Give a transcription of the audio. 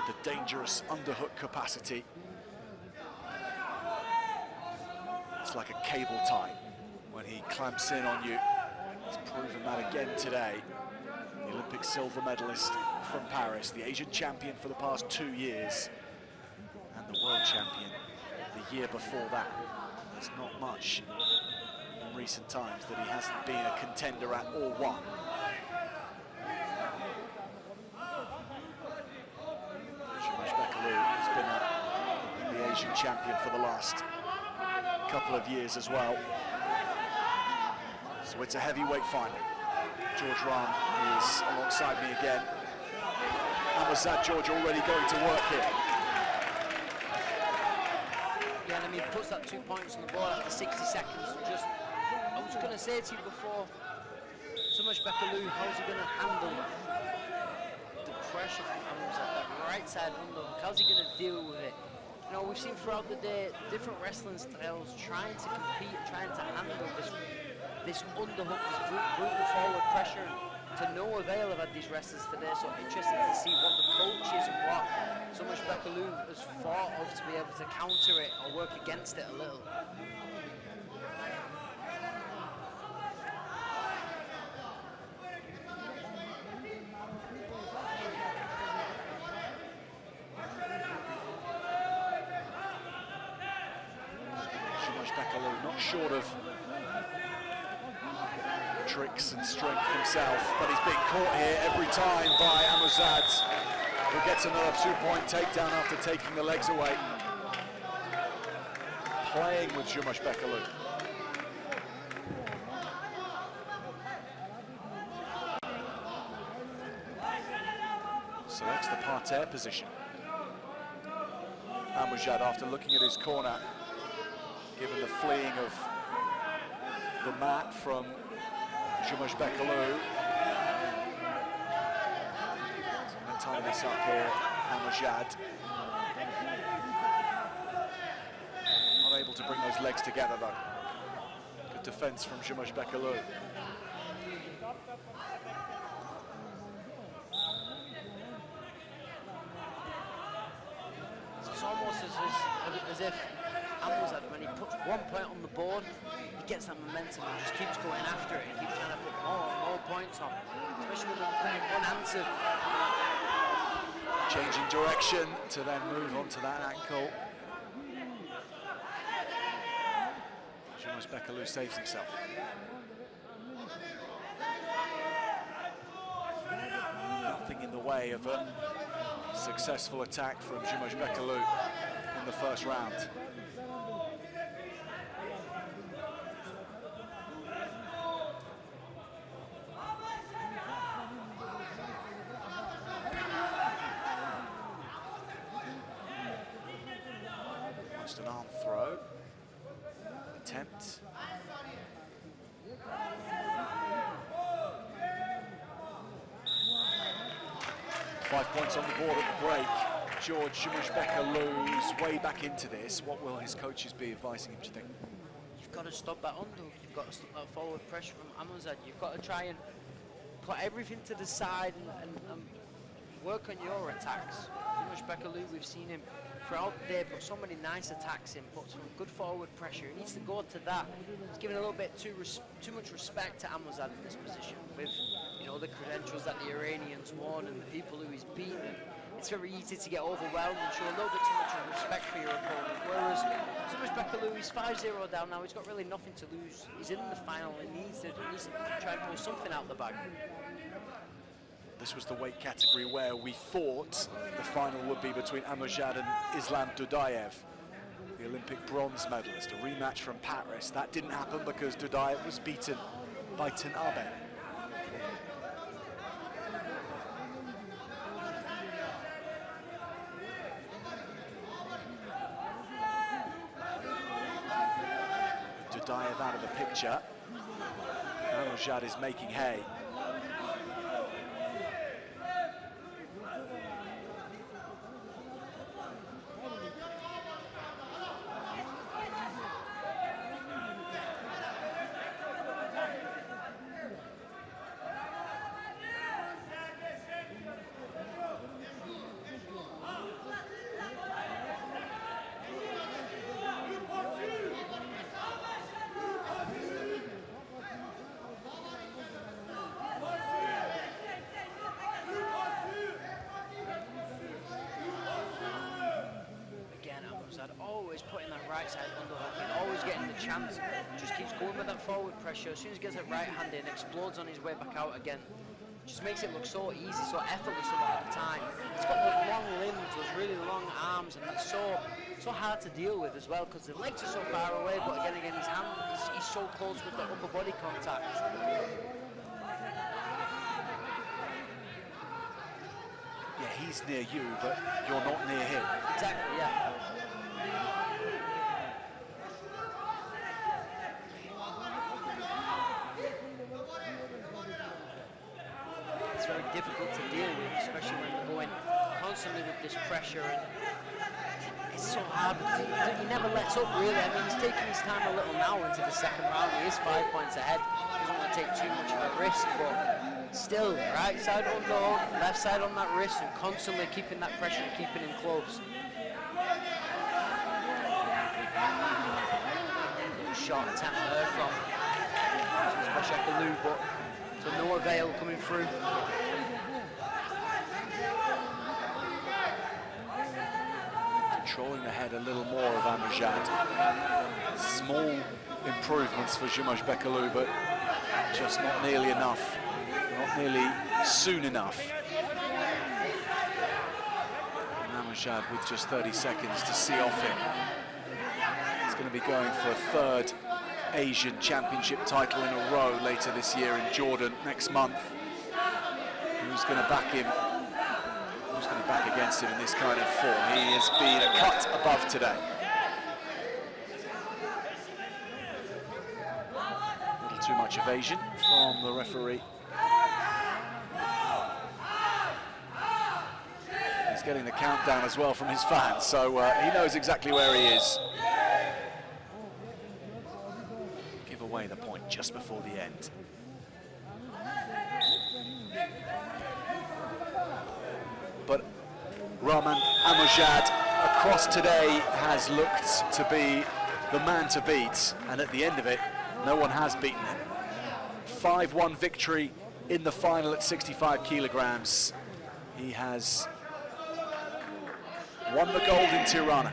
the dangerous underhook capacity. It's like a cable tie when he clamps in on you. He's proven that again today. The Olympic silver medalist from Paris, the Asian champion for the past 2 years, and the world champion the year before that. There's not much in recent times that he hasn't been a contender at or won. ЖУМАШБЕК has been the Asian champion for the last couple of years as well. So it's a heavyweight final. George Ram is alongside me again. AMUZAD, George, already going to work here. Yeah, and I mean, puts that 2 points on the board after 60 seconds. Just, I was going to say to you before, ЖУМАШБЕK, how's he going to handle the pressure from AMUZAD, that right side underhook? How's he going to deal with it? You know, we've seen throughout the day different wrestling styles trying to compete, trying to handle this underhook, this brutal forward pressure. To no avail, I've had these wrestlers today, so interested to see what the coach is and what ЖУМАШБЕK has thought of to be able to counter it or work against it a little. Not short of tricks and strength himself, but he's being caught here every time by AMUZAD, who gets another 2-point takedown after taking the legs away. Playing with ЖУМАШБЕK. Selects the parterre position. AMUZAD, after looking at his corner, given the fleeing of the mat from ЖУМАШБЕK. He's going to tie this up here, AMUZAD. Not able to bring those legs together though. Good defense from ЖУМАШБЕK. It's almost as if AMUZAD, when he puts 1 point on the board, he gets that momentum and just keeps going after it. He keeps trying to put more points on, especially when they're coming unanswered. Changing direction to then move on to that ankle. ЖУМАШБЕK saves himself. Nothing in the way of a successful attack from ЖУМАШБЕK in the first round. Just an arm throw attempt. Five points on the board at the break. George ЖУМАШBЕK way back into this. What will his coaches be advising him to think? You've got to stop that underhook. You've got to stop that forward pressure from AMUZAD. You've got to try and put everything to the side and work on your attacks. ЖУМАШBЕK, we've seen him throughout the day put so many nice attacks in, put some good forward pressure. He needs to go to that. He's giving a little bit too much respect to AMUZAD in this position with, you know, the credentials that the Iranians won and the people who he's beaten. It's very easy to get overwhelmed and show a little bit too much respect for your opponent. Whereas ЖУМАШБЕK, he's 5-0 down now. He's got really nothing to lose. He's in the final. He needs to try and pull something out the bag. This was the weight category where we thought the final would be between AMUZAD and Islam Dudayev, the Olympic bronze medalist, a rematch from Paris. That didn't happen because Dudayev was beaten by Tanabe. Dudayev out of the picture. AMUZAD is making hay. right side underhooking, always getting the chance, just keeps going with that forward pressure. As soon as he gets that right hand in, explodes on his way back out again. Just makes it look so easy, so effortless a lot of the time. He's got those long limbs, those really long arms, and that's so hard to deal with as well, because the legs are so far away, but again, his hand, he's so close with the upper body contact. Yeah, he's near you, but you're not near him. Exactly, yeah. It's very difficult to deal with, especially when they're going constantly with this pressure, and it's so hard because he never lets up really. I mean, he's taking his time a little now into the second round. He is 5 points ahead. Doesn't want to take too much of a risk, but still, right side on the left side on that wrist, and constantly keeping that pressure and keeping him close. Shot attempt there from ŽUМAШBEK, but to no avail coming through. Controlling the head a little more of AMUZAD. Small improvements for ŽUMAŠBEK, but just not nearly enough. Not nearly soon enough. And AMUZAD with just 30 seconds to see off him. He's going to be going for a third Asian Championship title in a row later this year in Jordan next month. Who's going to back him? Who's going to back against him in this kind of form? He has been a cut above today. A little too much evasion from the referee. He's getting the countdown as well from his fans, so he knows exactly where he is. Give away the point just before the end. But Rahman AMUZAD across today has looked to be the man to beat, and at the end of it, no one has beaten him. 5-1 victory in the final at 65 kilograms. He has won the gold in Tirana.